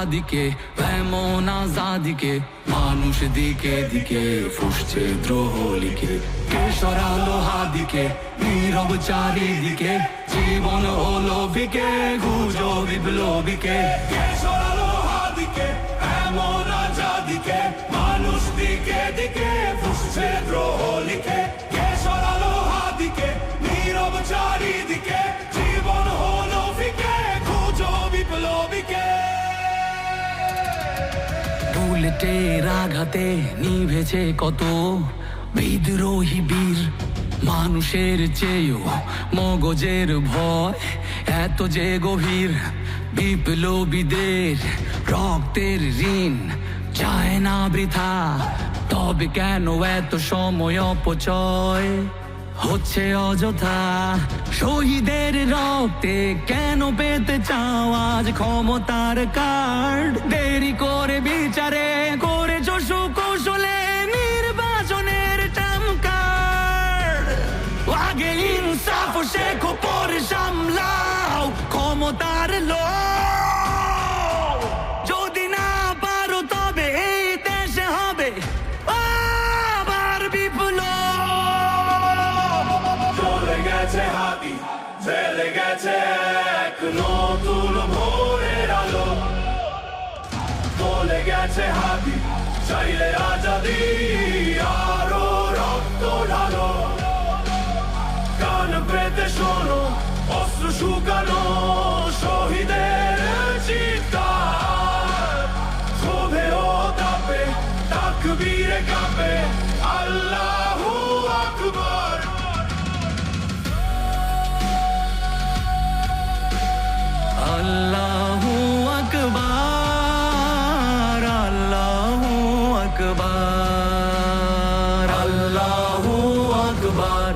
জিহাদিকে এমন আজাদিকে মানুষ দিকে দিকে ফুসছে দ্রোহ লিখে কে সরালো হাদিকে নীরব চারিদিকে জীবন হলো বিকে গুজো বিপ্লবীকে কে সরালো হাদিকে এমন আজাদিকে মানুষ দিকে দিকে ফুসছে দ্রোহ লিখে কে সরালো হাদিকে নীরব চারিদিকে জীবন হলো বিকে গুজো বিপ্লবীকে বুলেটের আঘাতে নিভেছে কত বিদ্রোহী বীর মানুষের চেয়েও মগজের ভয় এত যে গভীর বিপ্লবীদের রক্তের ঋণ চায় না বৃথা তবে কেন এত সময় অপচয় হচ্ছে অযথা শহীদের রক্তে কেন পেতে চাও আজ ক্ষমতার কার্ড দেরি করে বিচারে করেছো সুকৌশলে নির্বাচনের টার্ম কার্ড আগে ইনসাফ শেখো পরে সামলাও ক্ষমতার লোভ যদি না পারো তবে এই দেশে হবে আবার বিপ্লব চলে গেছে হাতি চলে গেছে এক নতুন ভোরের আলো চলে গেছে হাতি চাইলে আজাদি আরো রক্ত ঢালো কান পেতে শোনো অস্ত্র শুকানো শহীদের চিৎকার ক্ষোভে ও তাপে তাকবীরে কাঁপে আল্লাহু আকবার আল্লাহু আকবার আল্লাহু আকবার আল্লাহু আকবার